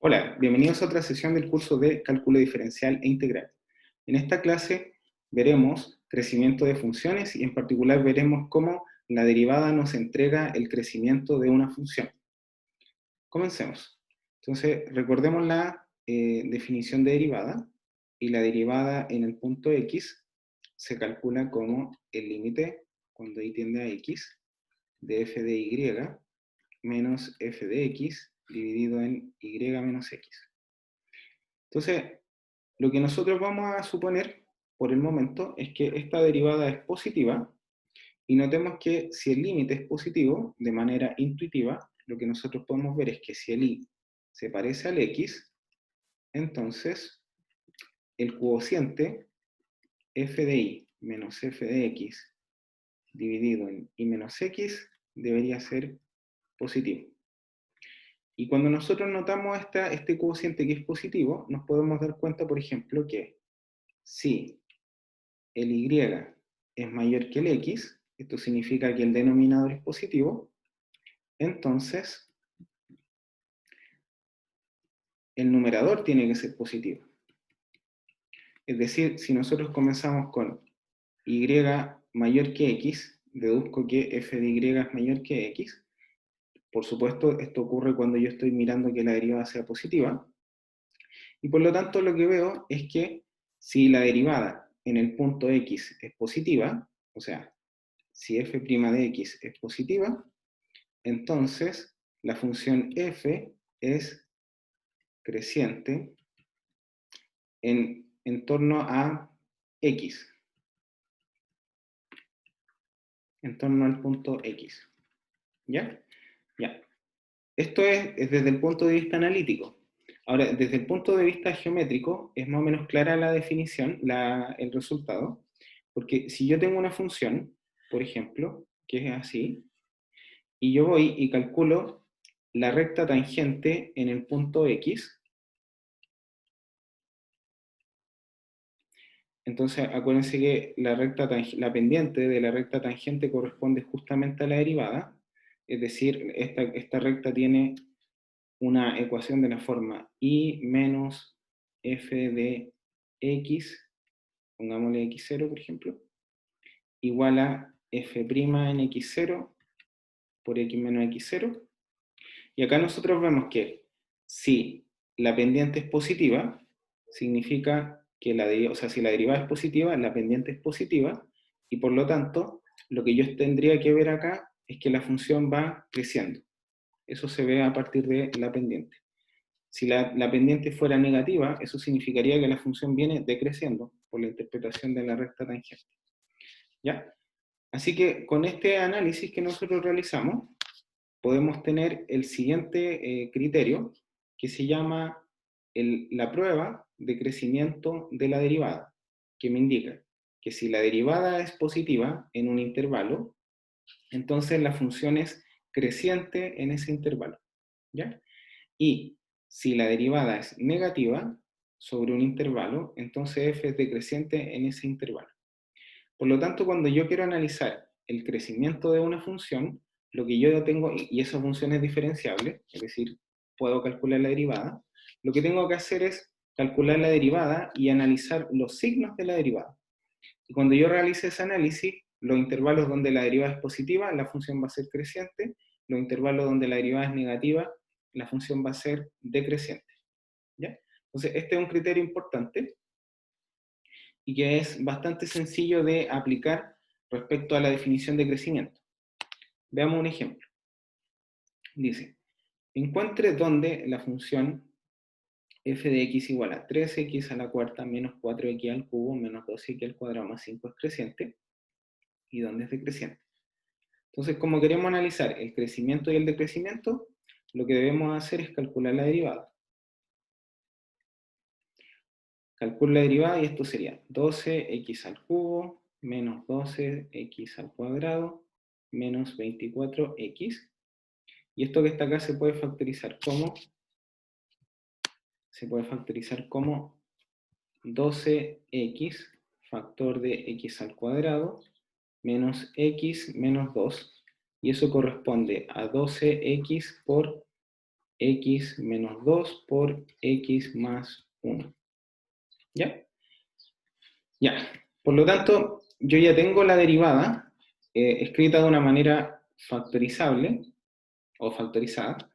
Hola, bienvenidos a otra sesión del curso de Cálculo Diferencial e Integral. En esta clase veremos crecimiento de funciones y en particular veremos cómo la derivada nos entrega el crecimiento de una función. Comencemos. Entonces, recordemos la definición de derivada, y la derivada en el punto x se calcula como el límite, cuando y tiende a x, de f de y menos f de x dividido en y menos x. Entonces, lo que nosotros vamos a suponer por el momento es que esta derivada es positiva, y notemos que si el límite es positivo, de manera intuitiva, lo que nosotros podemos ver es que si el y se parece al x, entonces el cociente f de y menos f de x dividido en y menos x debería ser positivo. Y cuando nosotros notamos este cociente que es positivo, nos podemos dar cuenta, por ejemplo, que si el y es mayor que el x, esto significa que el denominador es positivo, entonces el numerador tiene que ser positivo. Es decir, si nosotros comenzamos con y mayor que x, deduzco que f de y es mayor que x. Por supuesto, esto ocurre cuando yo estoy mirando que la derivada sea positiva, y por lo tanto lo que veo es que si la derivada en el punto x es positiva, o sea, si f' de x es positiva, entonces la función f es creciente en torno a x, en torno al punto x. ¿Ya? Ya. Esto es desde el punto de vista analítico. Ahora, desde el punto de vista geométrico, es más o menos clara la definición, el resultado, porque si yo tengo una función, por ejemplo, que es así, y yo voy y calculo la recta tangente en el punto x, entonces acuérdense que la pendiente de la recta tangente corresponde justamente a la derivada, es decir, esta recta tiene una ecuación de la forma y menos f de x, pongámosle x0 por ejemplo, igual a f' en x0 por x menos x0. Y acá nosotros vemos que si la pendiente es positiva, significa que o sea, si la derivada es positiva, la pendiente es positiva, y por lo tanto, lo que yo tendría que ver acá es que la función va creciendo. Eso se ve a partir de la pendiente. Si la pendiente fuera negativa, eso significaría que la función viene decreciendo por la interpretación de la recta tangente. ¿Ya? Así que con este análisis que nosotros realizamos, podemos tener el siguiente criterio, que se llama la prueba de crecimiento de la derivada, que me indica que si la derivada es positiva en un intervalo, entonces la función es creciente en ese intervalo. ¿Ya? Y si la derivada es negativa sobre un intervalo, entonces f es decreciente en ese intervalo. Por lo tanto, cuando yo quiero analizar el crecimiento de una función, lo que yo tengo, y esa función es diferenciable, es decir, puedo calcular la derivada, lo que tengo que hacer es calcular la derivada y analizar los signos de la derivada. Y cuando yo realice ese análisis, los intervalos donde la derivada es positiva, la función va a ser creciente; los intervalos donde la derivada es negativa, la función va a ser decreciente. ¿Ya? Entonces, este es un criterio importante y que es bastante sencillo de aplicar respecto a la definición de crecimiento. Veamos un ejemplo. Dice, encuentre dónde la función f de x igual a 3x a la cuarta menos 4x al cubo menos 2x al cuadrado más 5 es creciente, y dónde es decreciente. Entonces, como queremos analizar el crecimiento y el decrecimiento, lo que debemos hacer es calcular la derivada. Calculo la derivada y esto sería 12x al cubo menos 12x al cuadrado menos 24x. Y esto que está acá se puede factorizar como 12x factor de x al cuadrado menos x menos 2. Y eso corresponde a 12x por x menos 2 por x más 1. ¿Ya? Ya. Por lo tanto, yo ya tengo la derivada escrita de una manera factorizable o factorizada.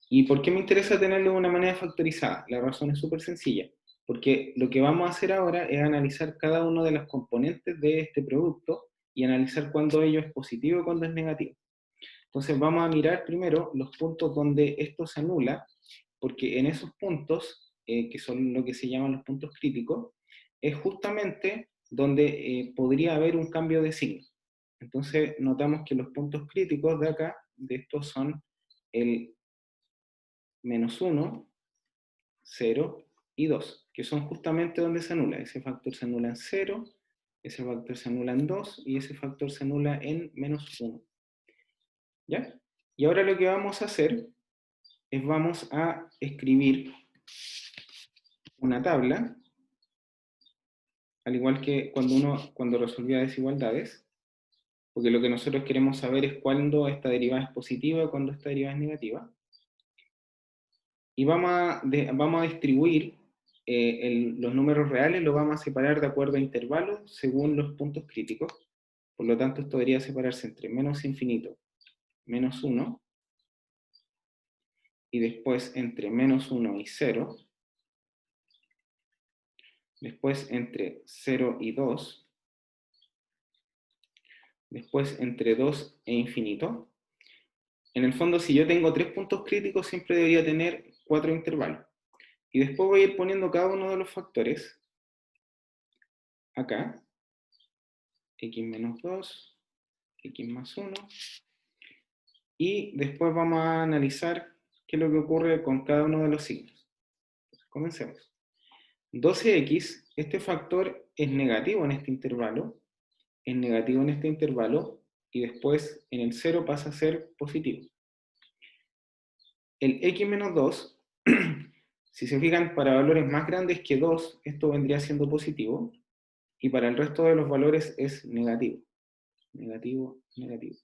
¿Y por qué me interesa tenerlo de una manera factorizada? La razón es súper sencilla. Porque lo que vamos a hacer ahora es analizar cada uno de los componentes de este producto y analizar cuándo ello es positivo y cuándo es negativo. Entonces vamos a mirar primero los puntos donde esto se anula, porque en esos puntos, que son lo que se llaman los puntos críticos, es justamente donde podría haber un cambio de signo. Entonces notamos que los puntos críticos de acá, de estos son el menos 1, 0 y 2, que son justamente donde se anula. Ese factor se anula en 0, ese factor se anula en 2 y ese factor se anula en menos 1. ¿Ya? Y ahora lo que vamos a hacer es vamos a escribir una tabla, al igual que cuando resolvía desigualdades, porque lo que nosotros queremos saber es cuándo esta derivada es positiva y cuándo esta derivada es negativa. Y vamos a distribuir los números reales, los vamos a separar de acuerdo a intervalos según los puntos críticos. Por lo tanto, esto debería separarse entre menos infinito, menos 1, y después entre menos 1 y 0, después entre 0 y 2, después entre 2 e infinito. En el fondo, si yo tengo 3 puntos críticos, siempre debería tener 4 intervalos. Y después voy a ir poniendo cada uno de los factores acá, x menos 2, x más 1, y después vamos a analizar qué es lo que ocurre con cada uno de los signos. Comencemos. 12x, este factor es negativo en este intervalo, es negativo en este intervalo, y después en el 0 pasa a ser positivo. El x menos 2, si se fijan, para valores más grandes que 2, esto vendría siendo positivo, y para el resto de los valores es negativo. Negativo, negativo.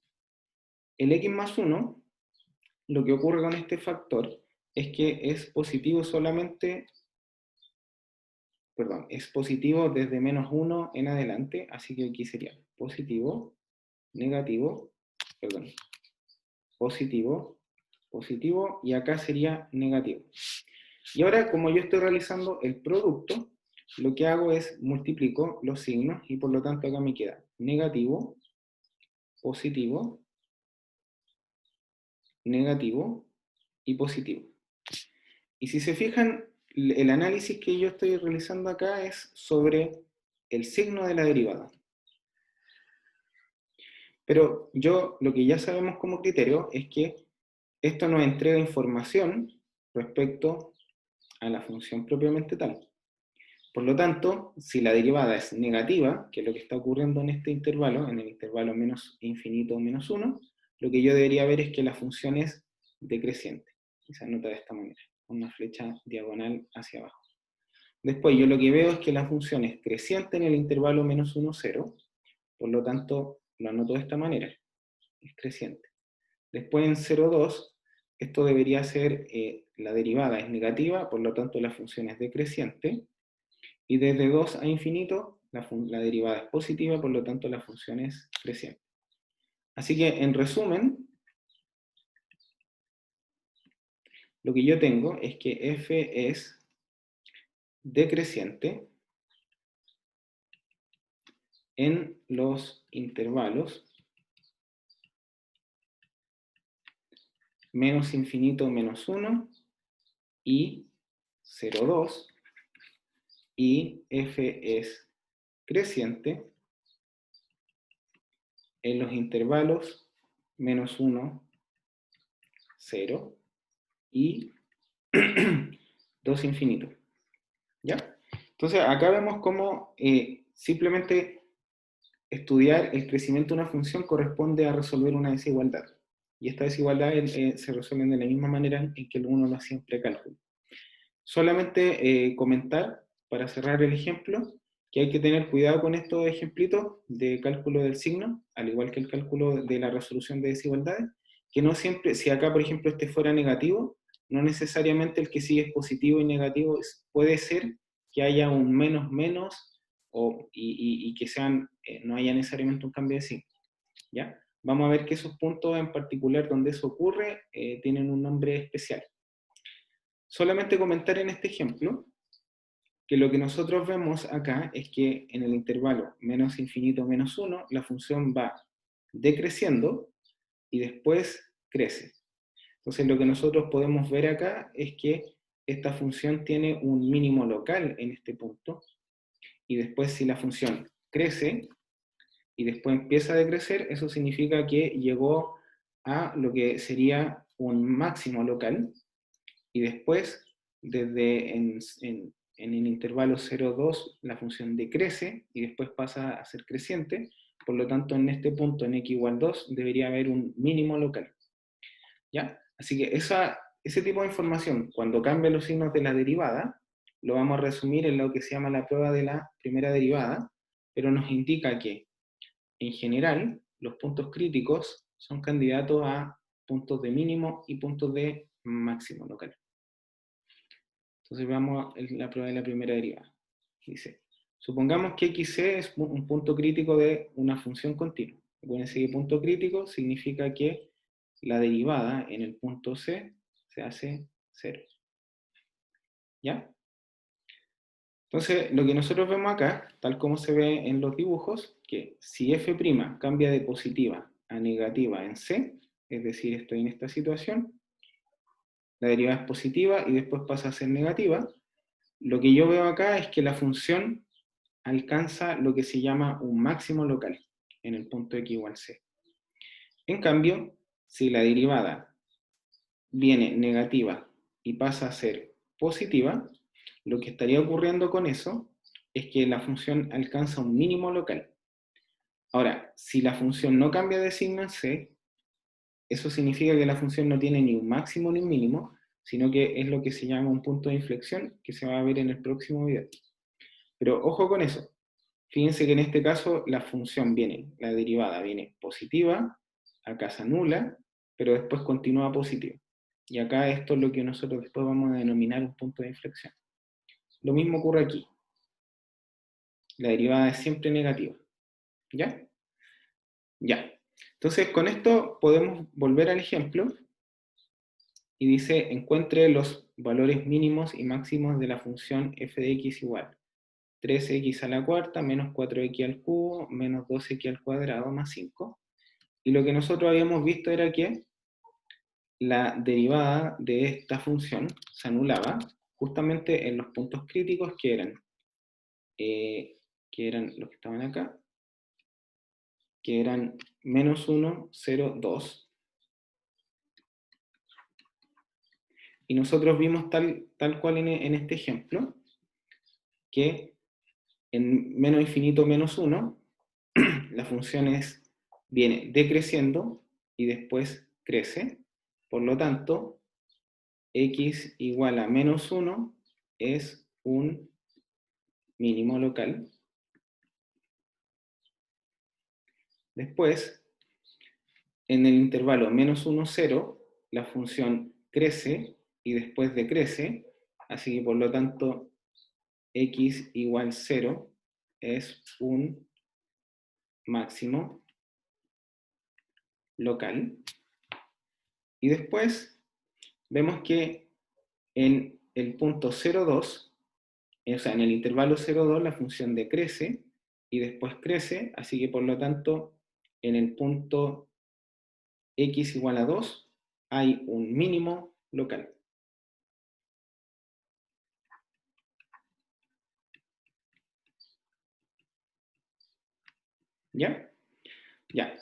El x más 1, lo que ocurre con este factor es que es positivo solamente, perdón, es positivo desde menos 1 en adelante, así que aquí sería positivo, negativo, perdón, positivo, positivo, y acá sería negativo. Y ahora, como yo estoy realizando el producto, lo que hago es multiplico los signos, y por lo tanto acá me queda negativo, positivo, negativo y positivo. Y si se fijan, el análisis que yo estoy realizando acá es sobre el signo de la derivada. Pero lo que ya sabemos como criterio es que esto nos entrega información respecto a la función propiamente tal. Por lo tanto, si la derivada es negativa, que es lo que está ocurriendo en este intervalo, en el intervalo menos infinito menos 1, lo que yo debería ver es que la función es decreciente. Y se anota de esta manera, con una flecha diagonal hacia abajo. Después yo lo que veo es que la función es creciente en el intervalo menos 1, 0, por lo tanto lo anoto de esta manera, es creciente. Después en 0, 2, esto debería ser, la derivada es negativa, por lo tanto la función es decreciente, y desde 2 a infinito la derivada es positiva, por lo tanto la función es creciente. Así que en resumen, lo que yo tengo es que f es decreciente en los intervalos menos infinito menos 1 y 0, 2, y f es creciente en los intervalos menos 1, 0 y 2 infinito. ¿Ya? Entonces acá vemos cómo simplemente estudiar el crecimiento de una función corresponde a resolver una desigualdad. Y esta desigualdad se resuelven de la misma manera en que uno lo hacía en precálculo. Solamente comentar, para cerrar el ejemplo, que hay que tener cuidado con estos ejemplitos de cálculo del signo, al igual que el cálculo de la resolución de desigualdades, que no siempre, si acá por ejemplo este fuera negativo, no necesariamente el que sigue es positivo y negativo, puede ser que haya un menos menos y que no haya necesariamente un cambio de signo. ¿Ya? Vamos a ver que esos puntos en particular donde eso ocurre tienen un nombre especial. Solamente comentar en este ejemplo que lo que nosotros vemos acá es que en el intervalo menos infinito menos 1, la función va decreciendo y después crece. Entonces lo que nosotros podemos ver acá es que esta función tiene un mínimo local en este punto, y después si la función crece y después empieza a decrecer, eso significa que llegó a lo que sería un máximo local, y después, desde en el intervalo 0,2, la función decrece y después pasa a ser creciente. Por lo tanto, en este punto, en x igual 2, debería haber un mínimo local. ¿Ya? Así que ese tipo de información, cuando cambia los signos de la derivada, lo vamos a resumir en lo que se llama la prueba de la primera derivada, pero nos indica que, en general, los puntos críticos son candidatos a puntos de mínimo y puntos de máximo local. Entonces veamos la prueba de la primera derivada. Dice, supongamos que xc es un punto crítico de una función continua. Acuérdense que punto crítico significa que la derivada en el punto c se hace 0. ¿Ya? Entonces, lo que nosotros vemos acá, tal como se ve en los dibujos, que si f' cambia de positiva a negativa en c, es decir, estoy en esta situación, la derivada es positiva y después pasa a ser negativa, lo que yo veo acá es que la función alcanza lo que se llama un máximo local en el punto x igual c. En cambio, si la derivada viene negativa y pasa a ser positiva, lo que estaría ocurriendo con eso es que la función alcanza un mínimo local. Ahora, si la función no cambia de signo en c, eso significa que la función no tiene ni un máximo ni un mínimo, sino que es lo que se llama un punto de inflexión, que se va a ver en el próximo video. Pero ojo con eso. Fíjense que en este caso la función la derivada viene positiva, acá se anula, pero después continúa positiva. Y acá esto es lo que nosotros después vamos a denominar un punto de inflexión. Lo mismo ocurre aquí. La derivada es siempre negativa. ¿Ya? Ya. Entonces con esto podemos volver al ejemplo y dice, encuentre los valores mínimos y máximos de la función f de x igual 3x a la cuarta menos 4x al cubo menos 2x al cuadrado más 5. Y lo que nosotros habíamos visto era que la derivada de esta función se anulaba justamente en los puntos críticos que eran los que estaban acá, que eran menos 1, 0, 2. Y nosotros vimos tal cual en este ejemplo, que en menos infinito menos 1, la función viene decreciendo y después crece. Por lo tanto, x igual a menos 1 es un mínimo local. Después, en el intervalo menos 1, 0, la función crece y después decrece, así que por lo tanto x igual 0 es un máximo local. Y después vemos que en el punto 0,2, o sea, en el intervalo 0,2 la función decrece y después crece, así que por lo tanto en el punto x igual a 2 hay un mínimo local. ¿Ya? Ya.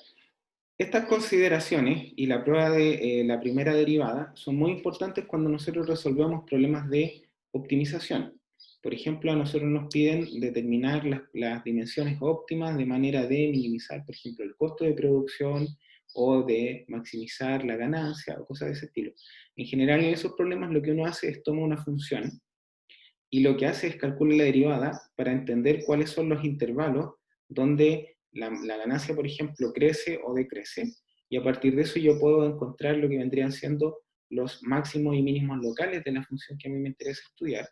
Estas consideraciones y la prueba de la primera derivada son muy importantes cuando nosotros resolvemos problemas de optimización. Por ejemplo, a nosotros nos piden determinar las dimensiones óptimas de manera de minimizar, por ejemplo, el costo de producción o de maximizar la ganancia o cosas de ese estilo. En general, en esos problemas lo que uno hace es toma una función y lo que hace es calcular la derivada para entender cuáles son los intervalos donde la ganancia, por ejemplo, crece o decrece, y a partir de eso yo puedo encontrar lo que vendrían siendo los máximos y mínimos locales de la función que a mí me interesa estudiar,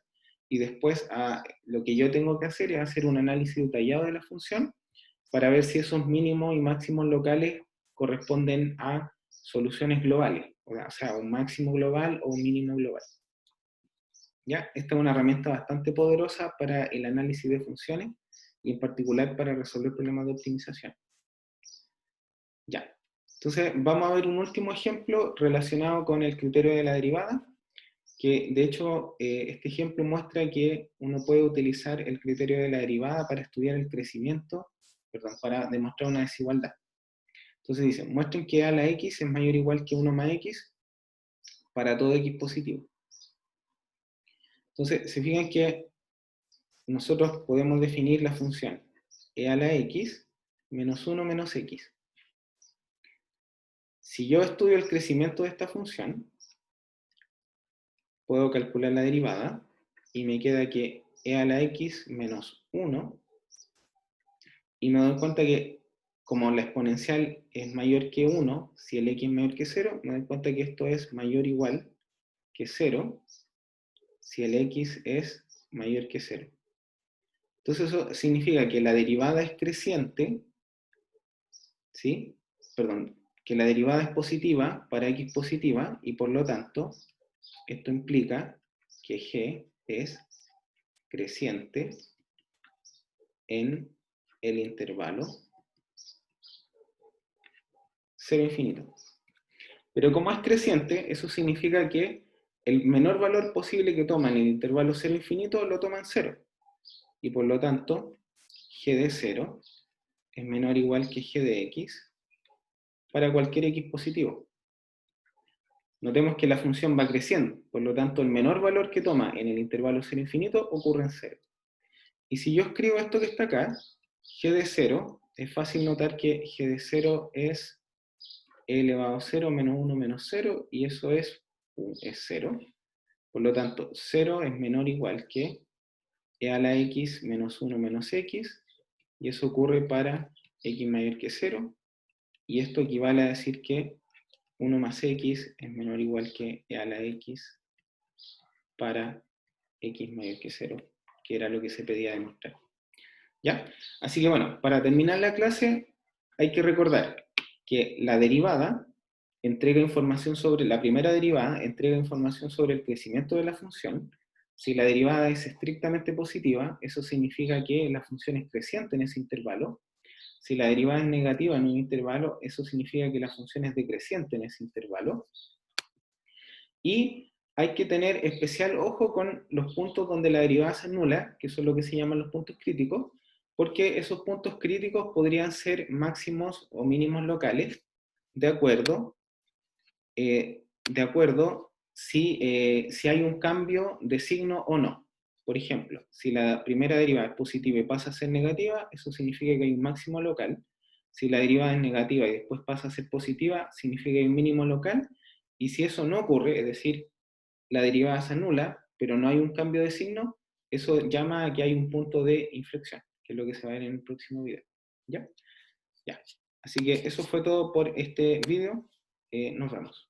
y después lo que yo tengo que hacer es hacer un análisis detallado de la función para ver si esos mínimos y máximos locales corresponden a soluciones globales, o sea, un máximo global o un mínimo global. ¿Ya? Esta es una herramienta bastante poderosa para el análisis de funciones y en particular para resolver problemas de optimización. Ya. Entonces, vamos a ver un último ejemplo relacionado con el criterio de la derivada, que de hecho este ejemplo muestra que uno puede utilizar el criterio de la derivada para estudiar el crecimiento, perdón, para demostrar una desigualdad. Entonces dice, muestren que a la x es mayor o igual que 1 más x para todo x positivo. Entonces, se fijan que nosotros podemos definir la función e a la x menos 1 menos x. Si yo estudio el crecimiento de esta función, puedo calcular la derivada y me queda que e a la x menos 1, y me doy cuenta que como la exponencial es mayor que 1, si el x es mayor que 0, me doy cuenta que esto es mayor o igual que 0 si el x es mayor que 0. Entonces eso significa que la derivada es creciente, ¿sí? Perdón, que la derivada es positiva para x positiva, y por lo tanto, esto implica que g es creciente en el intervalo 0 infinito. Pero como es creciente, eso significa que el menor valor posible que toma en el intervalo 0 infinito lo toma en 0. Y por lo tanto, g de 0 es menor o igual que g de x para cualquier x positivo. Notemos que la función va creciendo, por lo tanto el menor valor que toma en el intervalo 0 infinito ocurre en 0. Y si yo escribo esto que está acá, g de 0, es fácil notar que g de 0 es e elevado a 0 menos 1 menos 0, y eso es 0. Por lo tanto, 0 es menor o igual que e a la x menos 1 menos x, y eso ocurre para x mayor que 0, y esto equivale a decir que 1 más x es menor o igual que e a la x para x mayor que 0, que era lo que se pedía demostrar. ¿Ya? Así que bueno, para terminar la clase hay que recordar que la derivada entrega información sobre, la primera derivada entrega información sobre el crecimiento de la función. Si la derivada es estrictamente positiva, eso significa que la función es creciente en ese intervalo. Si la derivada es negativa en un intervalo, eso significa que la función es decreciente en ese intervalo. Y hay que tener especial ojo con los puntos donde la derivada se anula, que son lo que se llaman los puntos críticos, porque esos puntos críticos podrían ser máximos o mínimos locales, de acuerdo si hay un cambio de signo o no. Por ejemplo, si la primera derivada es positiva y pasa a ser negativa, eso significa que hay un máximo local. Si la derivada es negativa y después pasa a ser positiva, significa que hay un mínimo local. Y si eso no ocurre, es decir, la derivada se anula, pero no hay un cambio de signo, eso llama a que hay un punto de inflexión, que es lo que se va a ver en el próximo video. ¿Ya? Ya. Así que eso fue todo por este video. Nos vemos.